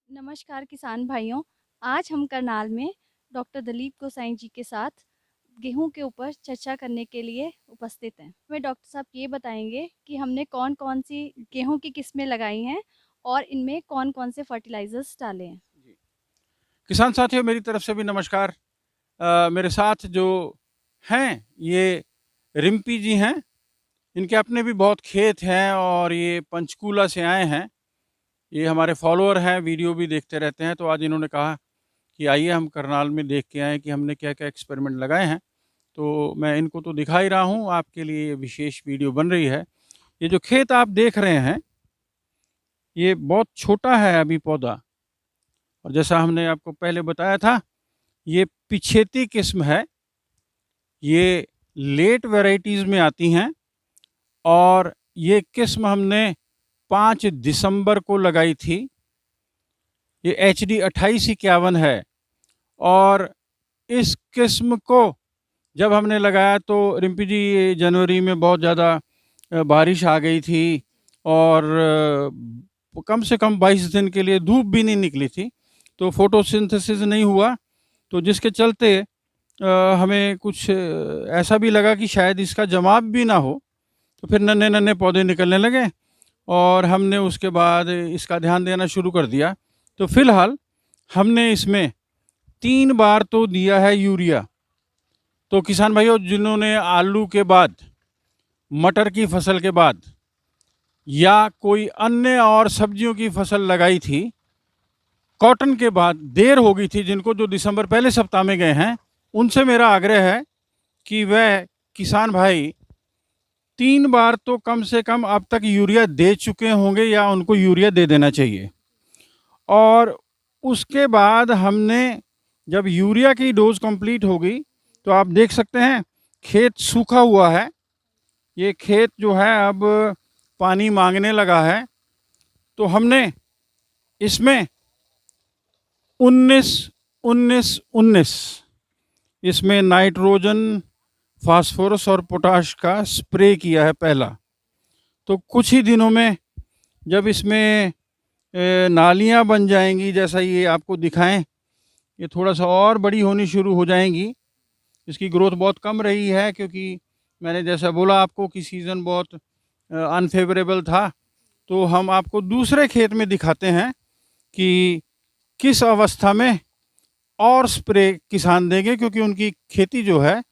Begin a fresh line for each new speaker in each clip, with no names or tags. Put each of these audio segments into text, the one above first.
नमस्कार किसान भाइयों। आज हम करनाल में डॉक्टर दलीप गोसाई जी के साथ गेहूं के ऊपर चर्चा करने के लिए उपस्थित हैं। हमें डॉक्टर साहब ये बताएंगे कि हमने कौन-कौन सी गेहूं की किस्में लगाई हैं और इनमें कौन-कौन से फर्टिलाइजर्स डाले हैं।
जी। किसान साथियों, मेरी तरफ से भी नमस्कार। मेरे साथ जो हैं ये रिम्पी जी हैं। इनके अपने भी बहुत खेत हैं और ये पंचकूला से आए हैं। ये हमारे फॉलोअर हैं, वीडियो भी देखते रहते हैं। तो आज इन्होंने कहा कि आइए हम करनाल में देख के आएँ कि हमने क्या-क्या एक्सपेरिमेंट लगाए हैं। तो मैं इनको तो दिखा ही रहा हूँ, आपके लिए ये विशेष वीडियो बन रही है। ये जो खेत आप देख रहे हैं, ये बहुत छोटा है अभी पौधा, और जैसा हमने आपको पहले बताया था, ये पिछेती किस्म है। ये लेट वैराइटीज़ में आती हैं और ये किस्म हमने 5 दिसंबर को लगाई थी। ये HD 2851 है और इस किस्म को जब हमने लगाया तो रिम्पी जी ये जनवरी में बहुत ज़्यादा बारिश आ गई थी और कम से कम 22 दिन के लिए धूप भी नहीं निकली थी, तो फोटोसिंथेसिस नहीं हुआ। तो जिसके चलते हमें कुछ ऐसा भी लगा कि शायद इसका जवाब भी ना हो। तो फिर नन्हे-नन्हे पौधे निकलने लगे और हमने उसके बाद इसका ध्यान देना शुरू कर दिया। तो फिलहाल हमने इसमें 3 बार तो दिया है यूरिया। तो किसान भाइयों, जिन्होंने आलू के बाद, मटर की फसल के बाद या कोई अन्य और सब्जियों की फसल लगाई थी, कॉटन के बाद देर हो गई थी, जिनको जो दिसंबर पहले सप्ताह में गए हैं, उनसे मेरा आग्रह है कि वह किसान भाई 3 बार तो कम से कम अब तक यूरिया दे चुके होंगे या उनको यूरिया दे देना चाहिए। और उसके बाद हमने जब यूरिया की डोज़ कंप्लीट हो गई तो आप देख सकते हैं खेत सूखा हुआ है। ये खेत जो है अब पानी मांगने लगा है। तो हमने इसमें 19-19-19 इसमें नाइट्रोजन, फास्फोरस और पोटाश का स्प्रे किया है पहला। तो कुछ ही दिनों में जब इसमें नालियाँ बन जाएंगी, जैसा ये आपको दिखाएं, ये थोड़ा सा और बड़ी होनी शुरू हो जाएंगी। इसकी ग्रोथ बहुत कम रही है क्योंकि मैंने जैसा बोला आपको कि सीज़न बहुत अनफेवरेबल था। तो हम आपको दूसरे खेत में दिखाते हैं कि किस अवस्था में और स्प्रे किसान देंगे, क्योंकि उनकी खेती जो है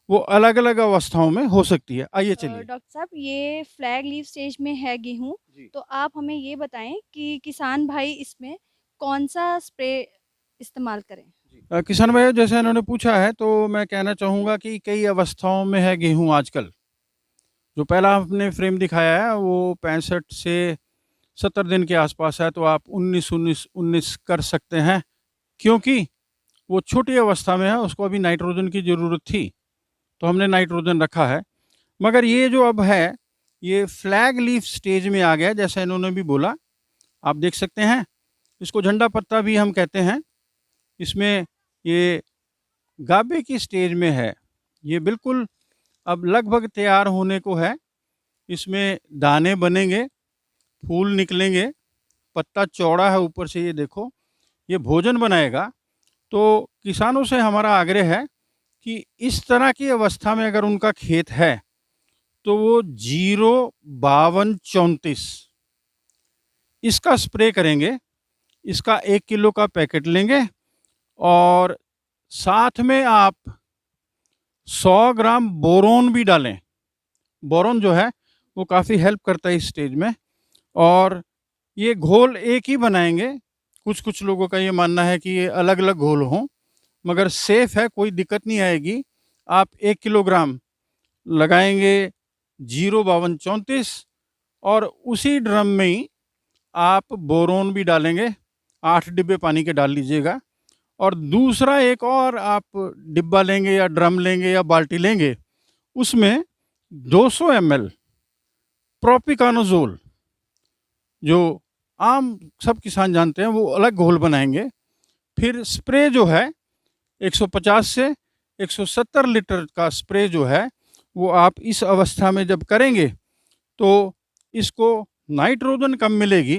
वो अलग-अलग अवस्थाओं में हो सकती है। आइए चलिए।
डॉक्टर साहब ये फ्लैग लीफ स्टेज में है गेहूं,
जी।
तो आप हमें ये बताएं कि किसान भाई इसमें कौन सा स्प्रे इस्तेमाल करें।
किसान भाइयों, जैसे इन्होंने पूछा है तो मैं कहना चाहूँगा कि कई अवस्थाओं में है गेहूँ आजकल। जो पहला आपने फ्रेम दिखाया है वो 65 से 70 दिन के आसपास है, तो आप 19-19-19 कर सकते हैं, क्योंकि वो छोटी अवस्था में है, उसको अभी नाइट्रोजन की ज़रूरत थी, तो हमने नाइट्रोजन रखा है। मगर ये जो अब है, ये फ्लैग लीफ स्टेज में आ गया, जैसा इन्होंने भी बोला। आप देख सकते हैं, इसको झंडा पत्ता भी हम कहते हैं। इसमें ये गाभे की स्टेज में है। ये बिल्कुल अब लगभग तैयार होने को है। इसमें दाने बनेंगे, फूल निकलेंगे, पत्ता चौड़ा है ऊपर से, ये देखो, ये भोजन बनाएगा। तो किसानों से हमारा आग्रह है कि इस तरह की अवस्था में अगर उनका खेत है तो वो 0-52-34 इसका स्प्रे करेंगे। इसका 1 किलो का पैकेट लेंगे और साथ में आप 100 ग्राम बोरोन भी डालें। बोरोन जो है वो काफ़ी हेल्प करता है इस स्टेज में। और ये घोल एक ही बनाएंगे। कुछ लोगों का ये मानना है कि ये अलग-अलग घोल हों, मगर सेफ़ है, कोई दिक्कत नहीं आएगी। आप 1 किलोग्राम लगाएंगे 0-52-34 और उसी ड्रम में ही आप बोरोन भी डालेंगे। 8 डिब्बे पानी के डाल लीजिएगा और दूसरा एक और आप डिब्बा लेंगे या ड्रम लेंगे या बाल्टी लेंगे, उसमें 200 ml प्रोपिकानोज़ोल, जो आम सब किसान जानते हैं, वो अलग घोल बनाएंगे। फिर स्प्रे जो है 150 से 170 लीटर का स्प्रे जो है वो आप इस अवस्था में जब करेंगे तो इसको नाइट्रोजन कम मिलेगी,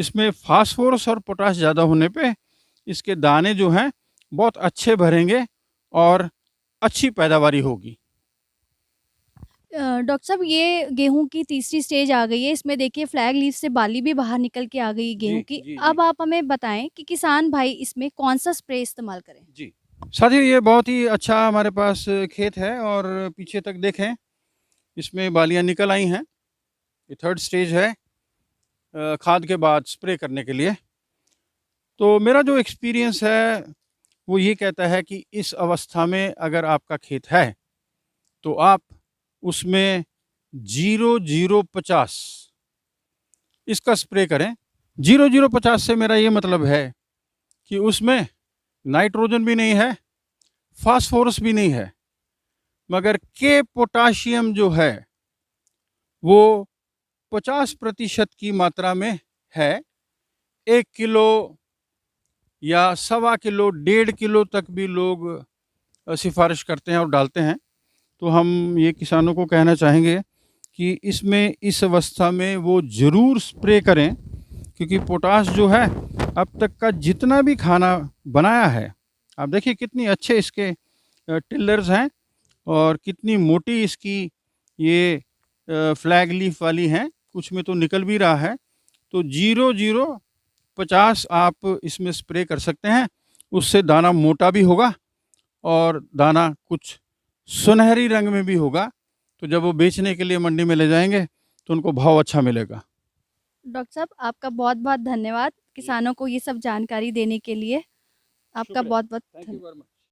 इसमें फास्फोरस और पोटाश ज़्यादा होने पे इसके दाने जो हैं बहुत अच्छे भरेंगे और अच्छी पैदावारी होगी।
डॉक्टर साहब, ये गेहूँ की तीसरी स्टेज आ गई है, इसमें देखिए फ्लैग लीफ से बाली भी बाहर निकल के आ गई है
जी,
गेहूँ की।
जी, जी।
अब आप हमें बताएँ कि किसान भाई इसमें कौन-सा स्प्रे इस्तेमाल करें?
जी। साथियों, ये बहुत ही अच्छा हमारे पास खेत है और पीछे तक देखें, इसमें बालियाँ निकल आई हैं। ये थर्ड स्टेज है खाद के बाद स्प्रे करने के लिए। तो मेरा जो एक्सपीरियंस है वो ये कहता है कि इस अवस्था में अगर आपका खेत है तो आप उसमें 0050 इसका स्प्रे करें। 0050 से मेरा ये मतलब है कि उसमें नाइट्रोजन भी नहीं है, फास्फोरस भी नहीं है, मगर के पोटाशियम जो है वो 50% की मात्रा में है। 1 किलो या सवा किलो, 1.5 किलो तक भी लोग सिफ़ारिश करते हैं और डालते हैं। तो हम ये किसानों को कहना चाहेंगे कि इसमें इस अवस्था में वो ज़रूर स्प्रे करें, क्योंकि पोटाश जो है अब तक का जितना भी खाना बनाया है, आप देखिए कितनी अच्छे इसके टिल्लर्स हैं और कितनी मोटी इसकी ये फ्लैग लीफ वाली हैं, कुछ में तो निकल भी रहा है। तो 0050 आप इसमें स्प्रे कर सकते हैं, उससे दाना मोटा भी होगा और दाना कुछ सुनहरी रंग में भी होगा। तो जब वो बेचने के लिए मंडी में ले जाएँगे तो उनको भाव अच्छा मिलेगा।
डॉक्टर साहब, आपका बहुत-बहुत धन्यवाद
जी।
किसानों को ये सब जानकारी देने के लिए। आपका
शुक्रिया।
बहुत-बहुत
थैंक यू
धन्य
वेरी मच।